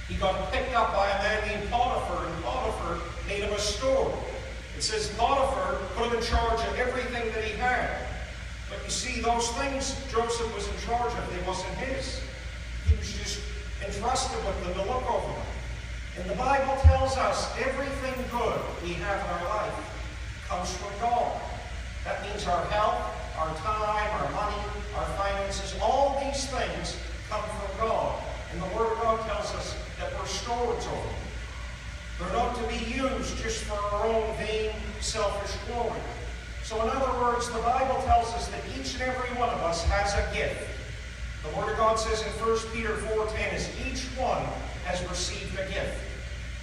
He got picked up by a man named Potiphar, and Potiphar made him a steward. It says Potiphar put him in charge of everything that he had. But you see, those things Joseph was in charge of, they wasn't his. He was just entrusted with them to look over them. And the Bible tells us everything good we have in our life comes from God. That means our health, our time, our money, our finances, all these things come from God. And the Word of God tells us that we're stewards over them. They're not to be used just for our own vain, selfish glory. So in other words, the Bible tells us that each and every one of us has a gift. The Word of God says in 1 Peter 4:10 is each one has received a gift.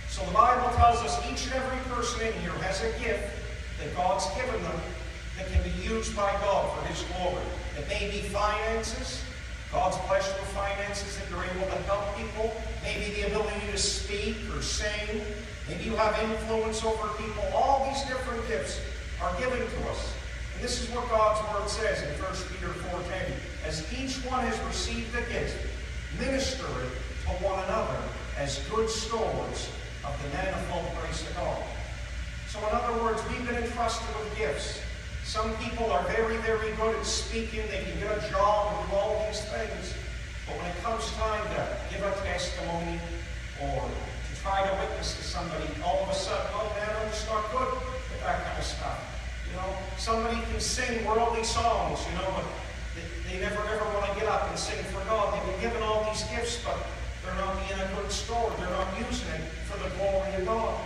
So the Bible tells us each and every person in here has a gift that God's given them that can be used by God for His glory. It may be finances. God's blessed with finances that you're able to help people. Maybe the ability to speak or sing. Maybe you have influence over people. All these different gifts are given to us. And this is what God's Word says in 1 Peter 4:10. As each one has received a gift, minister it to one another as good stewards of the manifold grace of God. So in other words, we've been entrusted with gifts. Some people are very, very good at speaking. They can get a job and do all these things. But when it comes time to give a testimony or to try to witness to somebody, all of a sudden, oh man, I'm just not good at that kind of stuff. You know, somebody can sing worldly songs, you know, but they never ever want to get up and sing for God. They've been given all these gifts, but they're not being a good steward. They're not using it for the glory of God.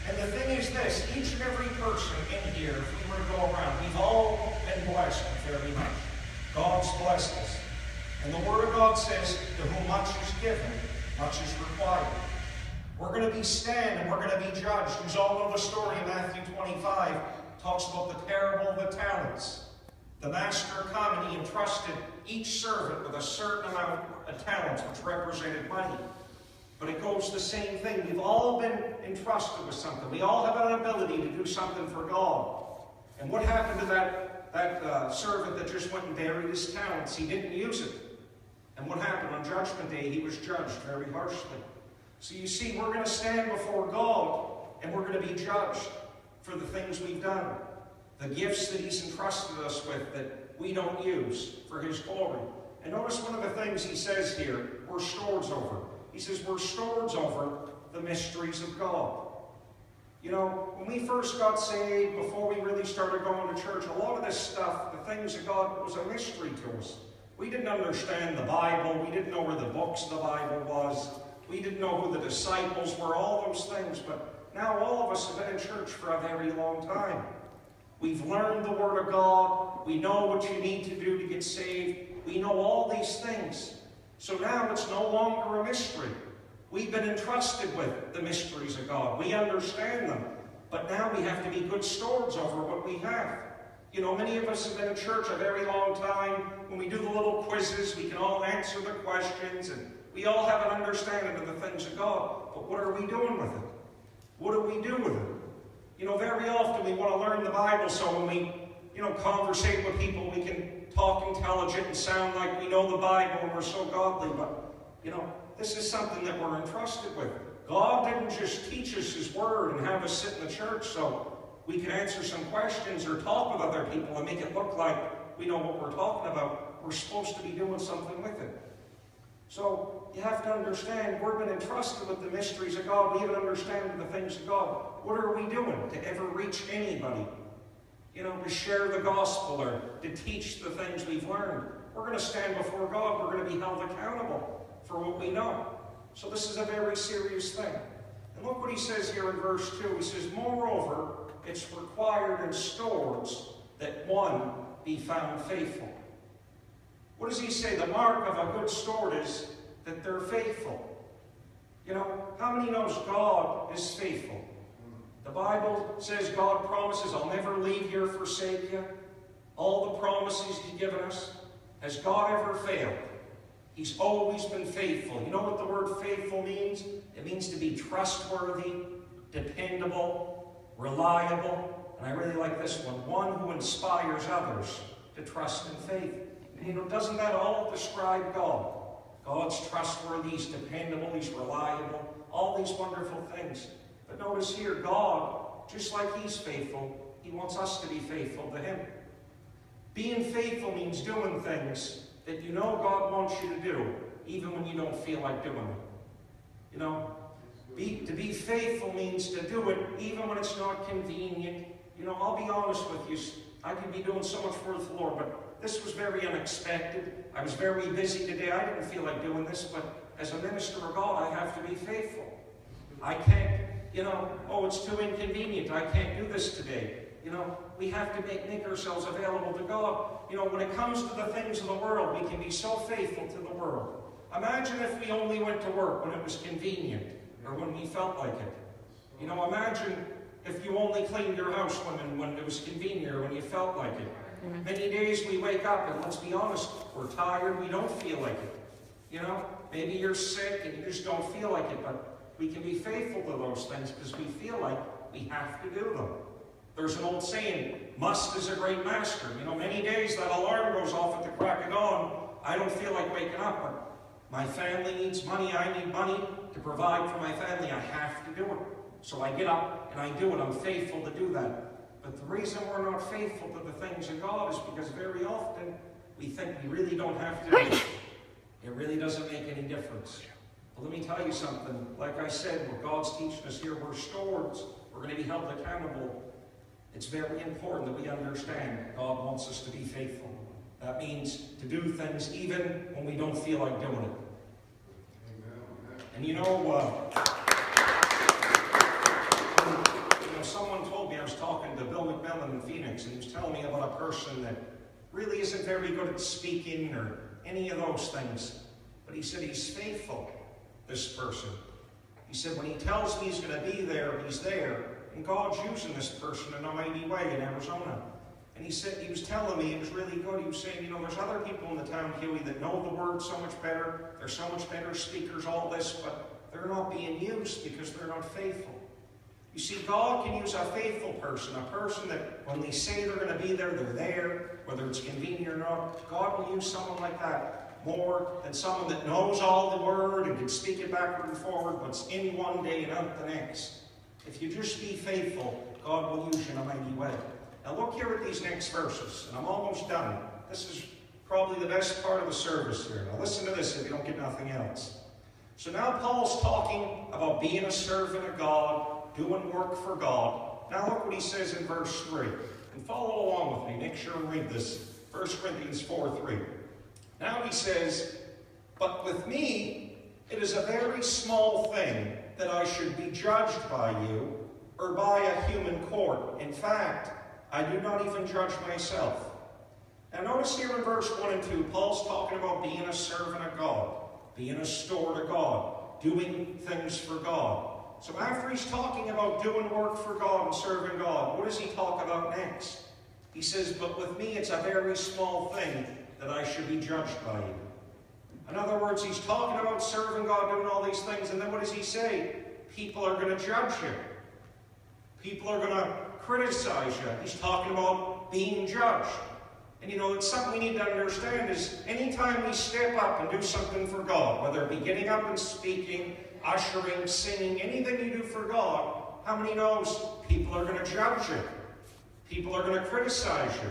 And the thing is this, each and every person in here, if we were to go around, we've all been blessed very much. God's blessed us. And the Word of God says, to whom much is given, much is required. We're going to be stand and we're going to be judged. You all know the story in Matthew 25. Talks about the parable of the talents. The master came and he entrusted each servant with a certain amount of talents, which represented money. But it goes the same thing. We've all been entrusted with something. We all have an ability to do something for God. And what happened to that servant that just went and buried his talents? He didn't use it. And what happened? On Judgment Day, he was judged very harshly. So you see, we're going to stand before God, and we're going to be judged for the things we've done. The gifts that He's entrusted us with that we don't use for His glory. And notice one of the things He says here, we're stewards over. He says we're stewards over the mysteries of God. You know, when we first got saved, before we really started going to church, a lot of this stuff, the things of God, was a mystery to us. We didn't understand the Bible. We didn't know where the books of the Bible was. We didn't know who the disciples were, all those things. But now all of us have been in church for a very long time. We've learned the Word of God. We know what you need to do to get saved. We know all these things. So now it's no longer a mystery. We've been entrusted with the mysteries of God. We understand them. But now we have to be good stewards over what we have. You know, many of us have been in church a very long time. When we do the little quizzes, we can all answer the questions, and we all have an understanding of the things of God. But what are we doing with it? What do we do with it? You know, very often we want to learn the Bible, so when we, conversate with people, we can talk intelligent and sound like we know the Bible and we're so godly. But, this is something that we're entrusted with. God didn't just teach us His Word and have us sit in the church so we can answer some questions or talk with other people and make it look like we know what we're talking about. We're supposed to be doing something with it. So you have to understand, we've been entrusted with the mysteries of God. We even understand the things of God. What are we doing to ever reach anybody? To share the gospel or to teach the things we've learned. We're going to stand before God. We're going to be held accountable for what we know. So this is a very serious thing. And look what He says here in verse 2. He says, moreover, it's required in stewards that one be found faithful. What does He say? The mark of a good steward is that they're faithful. How many knows God is faithful? The Bible says God promises, I'll never leave you or forsake you. All the promises He's given us. Has God ever failed? He's always been faithful. You know what the word faithful means? It means to be trustworthy, dependable, reliable. And I really like this one who inspires others to trust and faith. And doesn't that all describe God? God's trustworthy, He's dependable, He's reliable, all these wonderful things. But notice here, God, just like He's faithful, He wants us to be faithful to Him. Being faithful means doing things that you know God wants you to do, even when you don't feel like doing it. You know, to be faithful means to do it even when it's not convenient. You know, I'll be honest with you, I could be doing so much for the Lord, but this was very unexpected. I was very busy today. I didn't feel like doing this, but as a minister of God, I have to be faithful. I can't, you know, oh, it's too inconvenient. I can't do this today. You know, we have to make ourselves available to God. You know, when it comes to the things of the world, we can be so faithful to the world. Imagine if we only went to work when it was convenient or when we felt like it. You know, imagine if you only cleaned your house when it was convenient or when you felt like it. Many days we wake up and let's be honest, we're tired, we don't feel like it. You know, maybe you're sick and you just don't feel like it, but we can be faithful to those things because we feel like we have to do them. There's an old saying, must is a great master. You know, many days that alarm goes off at the crack of dawn. I don't feel like waking up, but my family needs money. I need money to provide for my family. I have to do it. So I get up and I do it. I'm faithful to do that. But the reason we're not faithful to the things of God is because very often we think we really don't have to do it. It really doesn't make any difference. But let me tell you something. Like I said, what God's teaching us here, we're stewards. We're going to be held accountable. It's very important that we understand God wants us to be faithful. That means to do things even when we don't feel like doing it. And you know, someone told me, I was talking to Bill McMillan in Phoenix, and he was telling me about a person that really isn't very good at speaking or any of those things. But he said he's faithful, this person. He said when he tells me he's going to be there, he's there. And God's using this person in a mighty way in Arizona. And he said, he was telling me, it was really good. He was saying, you know, there's other people in the town, Huey, that know the word so much better. They're so much better speakers, all this, but they're not being used because they're not faithful. You see, God can use a faithful person, a person that when they say they're going to be there, they're there, whether it's convenient or not. God will use someone like that more than someone that knows all the word and can speak it backward and forward, but's in one day and out the next. If you just be faithful, God will use you in a mighty way. Now look here at these next verses, and I'm almost done. This is probably the best part of the service here. Now listen to this if you don't get nothing else. So now Paul's talking about being a servant of God, doing work for God. Now look what he says in verse 3. And follow along with me. Make sure and read this. 1 Corinthians 4:3. Now he says, but with me it is a very small thing that I should be judged by you or by a human court. In fact, I do not even judge myself. Now notice here in verse 1 and 2, Paul's talking about being a servant of God, being a steward of God, doing things for God. So after he's talking about doing work for God and serving God, what does he talk about next? He says, but with me it's a very small thing that I should be judged by you. In other words, he's talking about serving God, doing all these things, and then what does he say? People are going to judge you. People are going to criticize you. He's talking about being judged. And you know, it's something we need to understand is anytime we step up and do something for God, whether it be getting up and speaking, ushering, singing, anything you do for God, how many knows people are going to judge you? People are going to criticize you.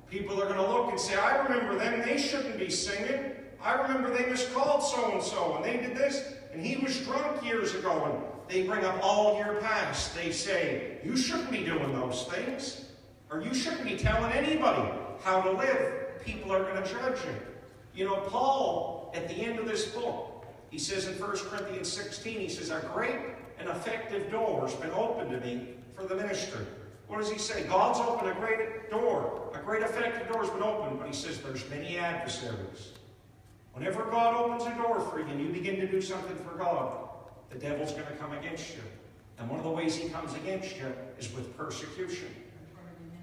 People are going to look and say, I remember them, they shouldn't be singing. I remember they miscalled so-and-so, and they did this, and he was drunk years ago, and they bring up all your past. They say, you shouldn't be doing those things, or you shouldn't be telling anybody how to live. People are going to judge you. You know, Paul, at the end of this book, he says in 1 Corinthians 16, he says, a great and effective door has been opened to me for the ministry. What does he say? God's opened a great door. A great effective door has been opened, but he says there's many adversaries. Whenever God opens a door for you and you begin to do something for God, the devil's going to come against you. And one of the ways he comes against you is with persecution.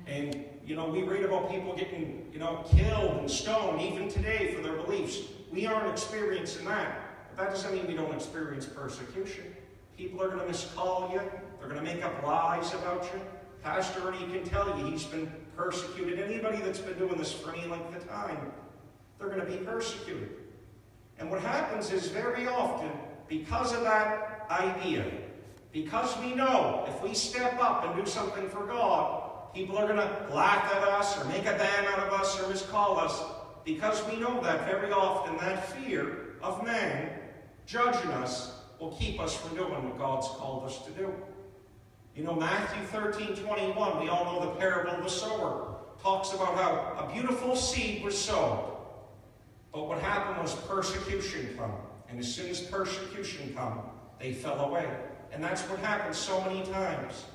And, you know, we read about people getting, you know, killed and stoned even today for their beliefs. We aren't experiencing that. But that doesn't mean we don't experience persecution. People are going to miscall you. They're going to make up lies about you. Pastor Ernie can tell you he's been persecuted. Anybody that's been doing this for any length of time, they're going to be persecuted. And what happens is very often, because of that idea, because we know if we step up and do something for God, people are going to laugh at us or make a bam out of us or miscall us, because we know that very often that fear of man judging us will keep us from doing what God's called us to do. You know, Matthew 13:21, we all know the parable of the sower, talks about how a beautiful seed was sown. But what happened was persecution come. And as soon as persecution come, they fell away. And that's what happens so many times.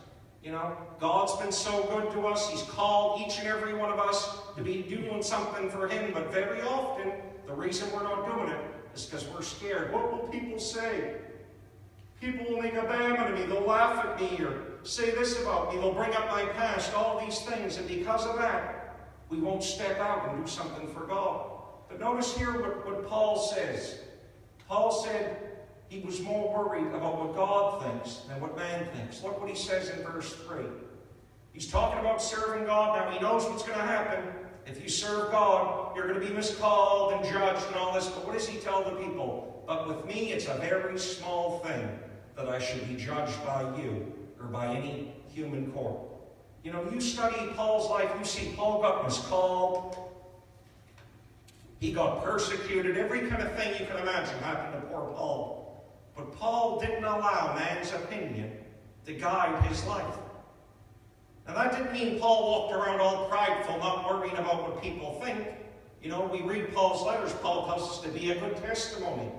You know, God's been so good to us. He's called each and every one of us to be doing something for Him. But very often, the reason we're not doing it is because we're scared. What will people say? People will make a bam at me. They'll laugh at me or say this about me. They'll bring up my past, all these things. And because of that, we won't step out and do something for God. But notice here what Paul says. Paul said he was more worried about what God thinks than what man thinks. Look what he says in verse 3. He's talking about serving God. Now he knows what's going to happen. If you serve God, you're going to be miscalled and judged and all this. But what does he tell the people? But with me, it's a very small thing that I should be judged by you or by any human court. You know, you study Paul's life, you see Paul got miscalled. He got persecuted. Every kind of thing you can imagine happened to poor Paul. But Paul didn't allow man's opinion to guide his life. Now that didn't mean Paul walked around all prideful, not worrying about what people think. You know, we read Paul's letters. Paul tells us to be a good testimony,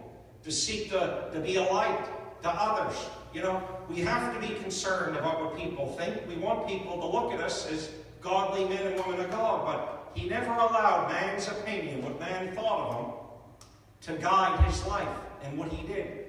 to seek to be a light to others. You know, we have to be concerned about what people think. We want people to look at us as godly men and women of God, but he never allowed man's opinion, what man thought of him, to guide his life and what he did.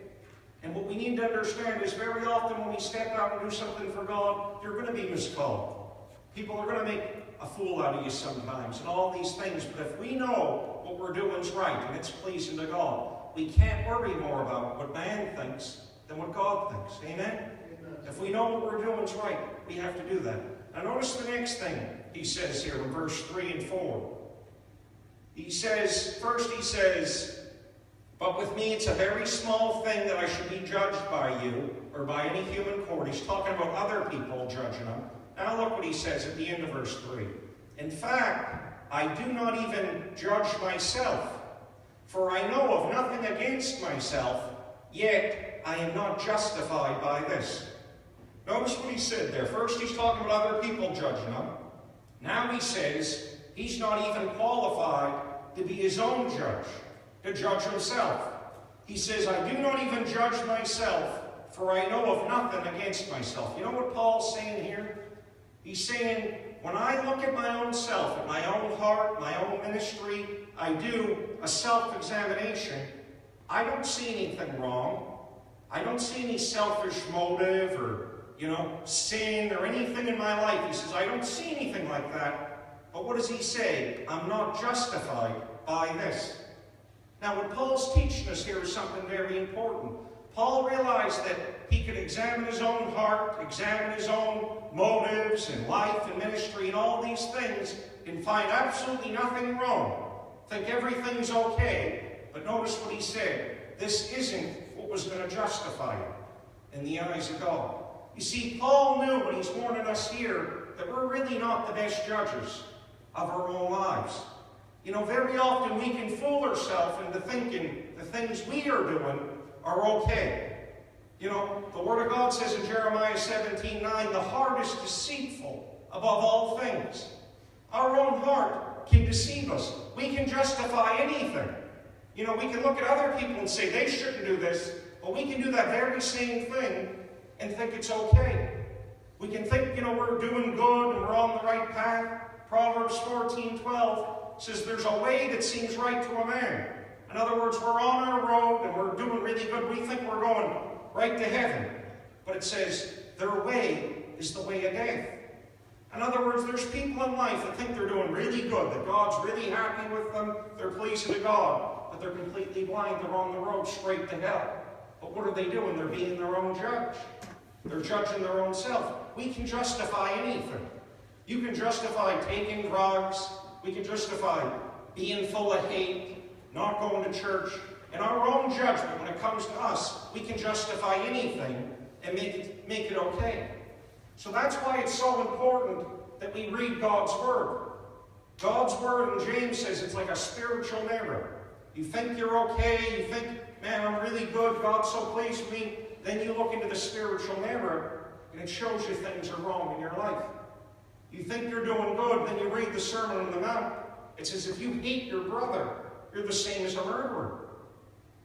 And what we need to understand is very often when we step out and do something for God, you're going to be miscalled. People are going to make a fool out of you sometimes and all these things. But if we know what we're doing is right and it's pleasing to God, we can't worry more about what man thinks than what God thinks. Amen? Amen. If we know what we're doing is right, we have to do that. Now notice the next thing he says here in verse 3 and 4. He says, first he says, but with me it's a very small thing that I should be judged by you or by any human court. He's talking about other people judging him. Now look what he says at the end of verse 3. In fact, I do not even judge myself, for I know of nothing against myself, yet I am not justified by this. Notice what he said there. First he's talking about other people judging him. Now he says he's not even qualified to be his own judge, to judge himself. He says, I do not even judge myself, for I know of nothing against myself. You know what Paul's saying here? He's saying, when I look at my own self, at my own heart, my own ministry, I do a self-examination. I don't see anything wrong. I don't see any selfish motive or, sin or anything in my life. He says, I don't see anything like that. But what does he say? I'm not justified by this. Now, what Paul's teaching us here is something very important. Paul realized that he could examine his own heart, examine his own motives and life and ministry and all these things and find absolutely nothing wrong. Think everything's okay. But notice what he said. This isn't what was going to justify it in the eyes of God. You see, Paul knew when he's warning us here that we're really not the best judges of our own lives. Very often we can fool ourselves into thinking the things we are doing are okay. The Word of God says in Jeremiah 17:9, the heart is deceitful above all things. Our own heart can deceive us. We can justify anything. We can look at other people and say they shouldn't do this, but we can do that very same thing and think it's okay. We can think, we're doing good and we're on the right path. Proverbs 14:12 says there's a way that seems right to a man. In other words, we're on our road and we're doing really good. We think we're going right to heaven. But it says their way is the way of death. In other words, there's people in life that think they're doing really good, that God's really happy with them, they're pleasing to God, but they're completely blind. They're on the road straight to hell. But what are they doing? They're being their own judge. They're judging their own self. We can justify anything. You can justify taking drugs. We can justify being full of hate, not going to church, In our own judgment, when it comes to us, we can justify anything and make it okay. So that's why it's so important that we read God's Word. God's Word, and James says, it's like a spiritual mirror. You think you're okay, you think, man, I'm really good, God's so pleased with me. Then you look into the spiritual mirror, and it shows you things are wrong in your life. You think you're doing good, then you read the Sermon on the Mount. It says, if you hate your brother, you're the same as a murderer.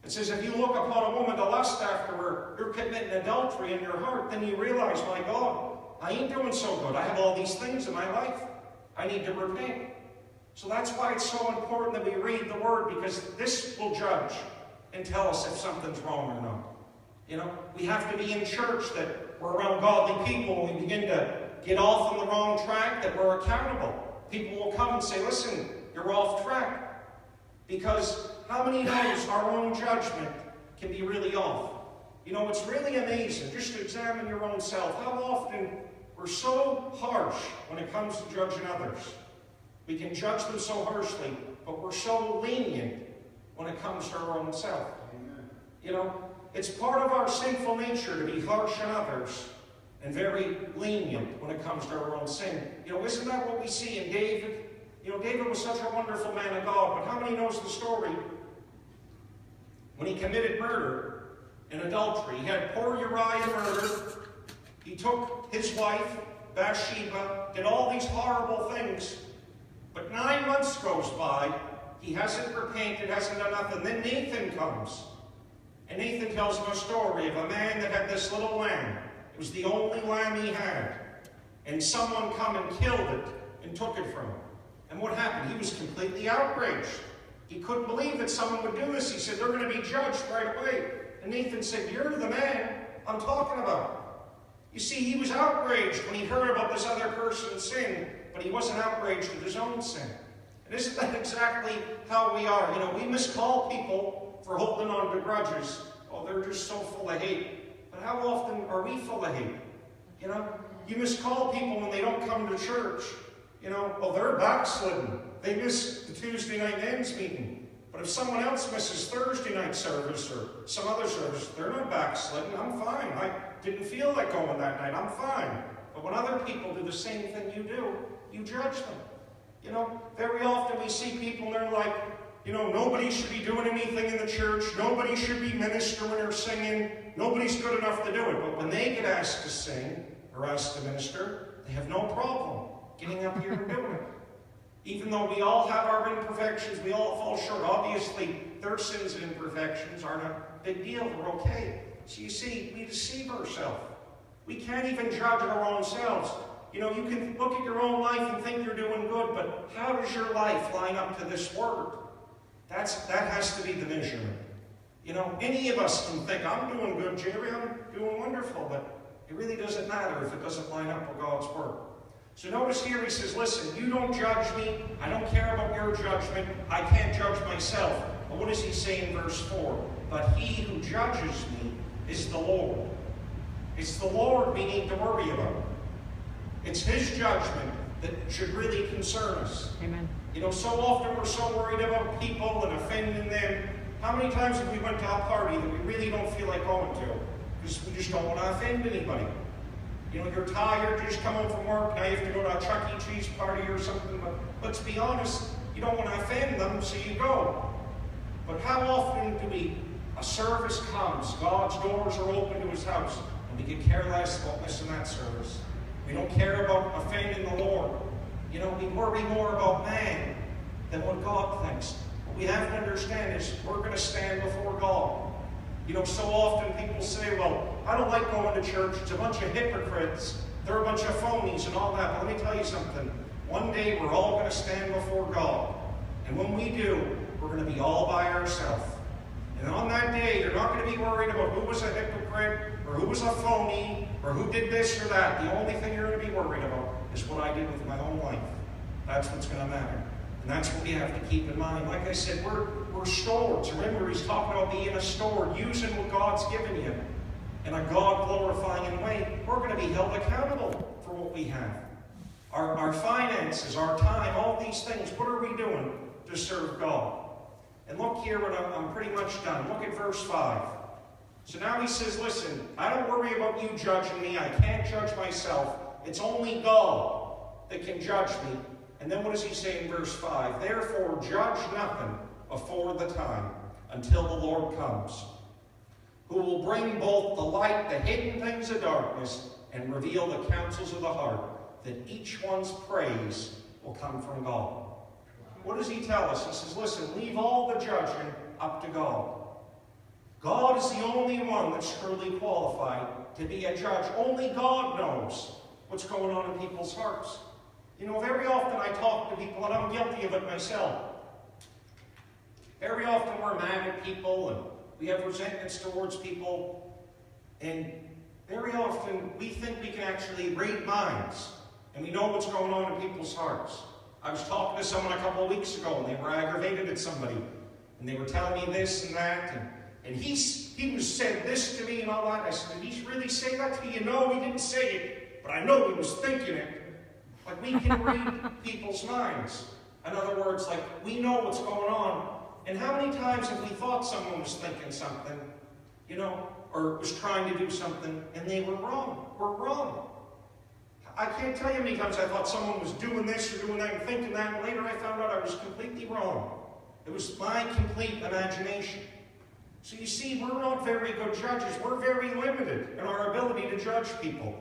It says, if you look upon a woman to lust after her, you're committing adultery in your heart. Then you realize, my God, I ain't doing so good. I have all these things in my life. I need to repent. So that's why it's so important that we read the Word, because this will judge and tell us if something's wrong or not. You know, we have to be in church, that we're around godly people, and we begin to get off on the wrong track, that we're accountable. People will come and say, listen, you're off track. Because how many knows our own judgment can be really off? You know, it's really amazing just to examine your own self. How often we're so harsh when it comes to judging others. We can judge them so harshly, but we're so lenient when it comes to our own self. Amen. You know, it's part of our sinful nature to be harsh on others and very lenient when it comes to our own sin. You know, isn't that what we see in David? You know, David was such a wonderful man of God, but how many knows the story? When he committed murder and adultery, he had poor Uriah murdered. He took his wife, Bathsheba, did all these horrible things. But 9 months goes by, he hasn't repented, hasn't done nothing. Then Nathan comes. And Nathan tells him a story of a man that had this little lamb. It was the only lamb he had. And someone come and killed it and took it from him. And what happened? He was completely outraged. He couldn't believe that someone would do this. He said, they're going to be judged right away. And Nathan said, you're the man I'm talking about. You see, he was outraged when he heard about this other person's sin, but he wasn't outraged at his own sin. And isn't that exactly how we are? You know, we miscall people for holding on to grudges. Oh, they're just so full of hate. But how often are we full of hate? You know, you miscall people when they don't come to church. You know, well, they're backslidden. They miss the Tuesday night men's meeting. But if someone else misses Thursday night service or some other service, they're not backslidden. I'm fine. I didn't feel like going that night. I'm fine. But when other people do the same thing you do, you judge them. You know, very often we see people and they're like, you know, nobody should be doing anything in the church. Nobody should be ministering or singing. Nobody's good enough to do it. But when they get asked to sing or asked to minister, they have no problem getting up here and doing it. Even though we all have our imperfections, we all fall short. Obviously, their sins and imperfections aren't a big deal. We're okay. So you see, we deceive ourselves. We can't even judge our own selves. You know, you can look at your own life and think you're doing good, but how does your life line up to this Word? That has to be the measurement. You know, any of us can think, I'm doing good, Jerry, I'm doing wonderful, but it really doesn't matter if it doesn't line up with God's Word. So notice here he says, listen, you don't judge me. I don't care about your judgment. I can't judge myself. But what does he say in verse 4? But he who judges me is the Lord. It's the Lord we need to worry about. It's his judgment that should really concern us. Amen. You know, so often we're so worried about people and offending them. How many times have we went to a party that we really don't feel like going to? Because we just don't want to offend anybody. You know, you're tired, you just come home from work, now you have to go to a Chuck E. Cheese party or something, but let's be honest, you don't want to offend them, so you go. But how often do a service comes, God's doors are open to his house, and we get careless about missing that service. We don't care about offending the Lord. You know, we worry more about man than what God thinks. What we have to understand is we're going to stand before God. You know, so often people say, well, I don't like going to church. It's a bunch of hypocrites. They're a bunch of phonies and all that. But let me tell you something. One day we're all going to stand before God. And when we do, we're going to be all by ourselves. And on that day, you're not going to be worried about who was a hypocrite or who was a phony or who did this or that. The only thing you're going to be worried about is what I did with my own life. That's what's going to matter. And that's what we have to keep in mind. Like I said, we're stewards. Remember, he's talking about being a steward, using what God's given you in a God-glorifying way. We're going to be held accountable for what we have. Our finances, our time, all these things, what are we doing to serve God? And look here, when I'm pretty much done. Look at verse 5. So now he says, listen, I don't worry about you judging me. I can't judge myself. It's only God that can judge me. And then what does he say in verse 5? Therefore, judge nothing before the time, until the Lord comes, who will bring both the light, the hidden things of darkness, and reveal the counsels of the heart, that each one's praise will come from God. What does he tell us? He says, listen, leave all the judging up to God. God is the only one that's truly qualified to be a judge. Only God knows what's going on in people's hearts. You know, very often I talk to people, and I'm guilty of it myself. Very often we're mad at people, and we have resentments towards people, and very often we think we can actually read minds, and we know what's going on in people's hearts. I was talking to someone a couple of weeks ago, and they were aggravated at somebody, and they were telling me this and that, and he was said this to me and all that. I said, did he really say that to you? No, he didn't say it, but I know he was thinking it. Like, we can read people's minds. In other words, like, we know what's going on. And how many times have we thought someone was thinking something, you know, or was trying to do something, and they were wrong? We're wrong. I can't tell you how many times I thought someone was doing this or doing that and thinking that, and later I found out I was completely wrong. It was my complete imagination. So you see, we're not very good judges. We're very limited in our ability to judge people.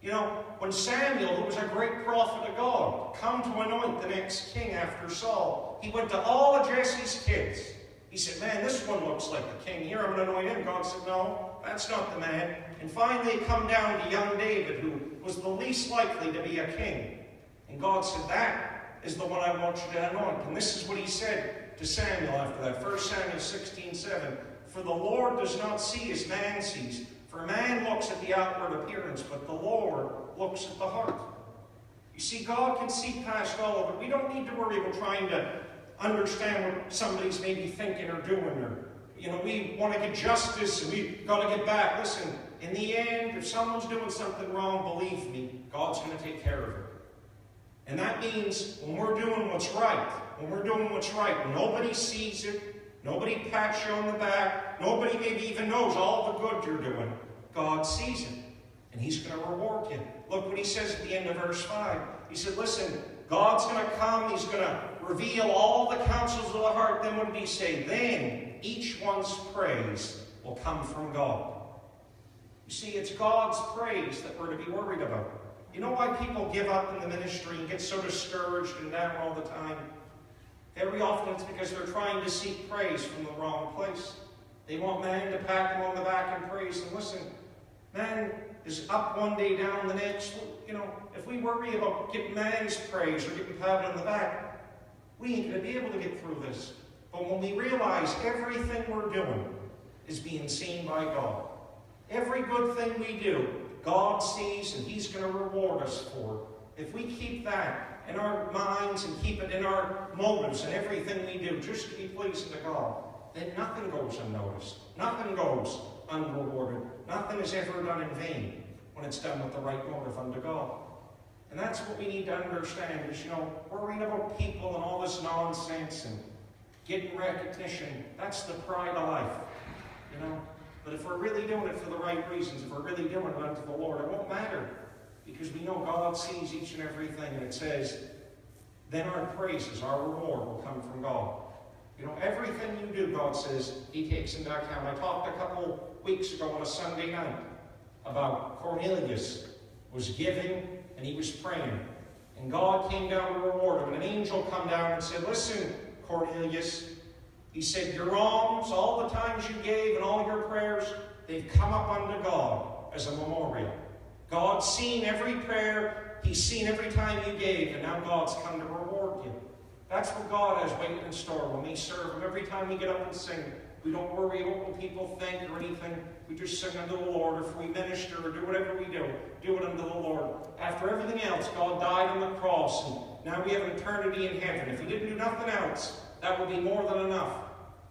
You know, when Samuel, who was a great prophet of God, come to anoint the next king after Saul, he went to all of Jesse's kids. He said, man, this one looks like the king. Here, I'm going to anoint him. God said, no, that's not the man. And finally, it come down to young David, who was the least likely to be a king. And God said, that is the one I want you to anoint. And this is what he said to Samuel after that. 1 Samuel 16:7. For the Lord does not see as man sees. For man looks at the outward appearance, but the Lord looks at the heart. You see, God can see past all of it. We don't need to worry about trying to understand what somebody's maybe thinking or doing. Or, you know, we want to get justice and we've got to get back. Listen, in the end, if someone's doing something wrong, believe me, God's going to take care of it. And that means when we're doing what's right, when nobody sees it, nobody pats you on the back, nobody maybe even knows all the good you're doing, God sees it, and He's going to reward you. Look what He says at the end of verse 5. He said, listen, God's going to come, He's going to reveal all the counsels of the heart. Then what did He say? Then each one's praise will come from God. You see, it's God's praise that we're to be worried about. You know why people give up in the ministry and get so discouraged and down all the time? Very often it's because they're trying to seek praise from the wrong place. They want man to pat them on the back and praise them. Listen, man is up one day, down the next. You know, if we worry about getting man's praise or getting patted on the back, we ain't going to be able to get through this. But when we realize everything we're doing is being seen by God, every good thing we do, God sees and He's going to reward us for it. If we keep that in our minds and keep it in our motives and everything we do just to be pleasing to God, then nothing goes unnoticed. Nothing goes unrewarded. Nothing is ever done in vain when it's done with the right motive unto God. And that's what we need to understand is, you know, worrying about people and all this nonsense and getting recognition, that's the pride of life, you know. But if we're really doing it for the right reasons, if we're really doing it unto the Lord, it won't matter. Because we know God sees each and everything, and it says, then our praises, our reward will come from God. You know, everything you do, God says, He takes into account. I talked a couple weeks ago on a Sunday night about Cornelius was giving and he was praying. And God came down to reward him. And an angel come down and said, listen, Cornelius, he said, your alms, all the times you gave and all your prayers, they've come up unto God as a memorial. God's seen every prayer. He's seen every time you gave, and now God's come to reward you. That's what God has waiting in store when we serve Him. Every time we get up and sing, we don't worry about what people think or anything. We just sing unto the Lord. If we minister or do whatever we do it unto the Lord. After everything else, God died on the cross, and now we have an eternity in heaven. If He didn't do nothing else, that would be more than enough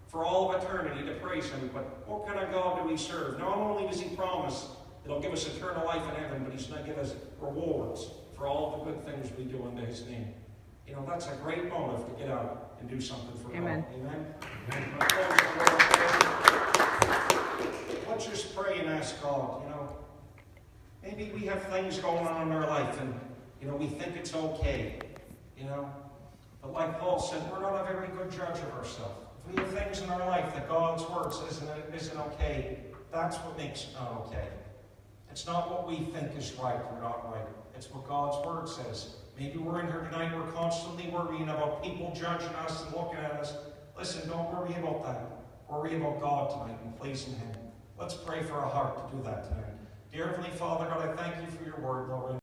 for all of eternity to praise Him. But what kind of God do we serve? Not only does He promise that He'll give us eternal life in heaven, but He's going to give us rewards for all the good things we do unto His name. You know, that's a great motive to get out and do something for Amen. God. Amen? Let's just pray and ask God, maybe we have things going on in our life and, we think it's okay, But like Paul said, we're not a very good judge of ourselves. If we have things in our life that God's word says isn't okay, that's what makes it not okay. It's not what we think is right or not right. It's what God's word says. Maybe we're in here tonight, we're constantly worrying about people judging us and looking at us. Listen, don't worry about that. Worry about God tonight and pleasing Him. Let's pray for our heart to do that tonight. Dear Heavenly Father, God, I thank you for your word, Lord.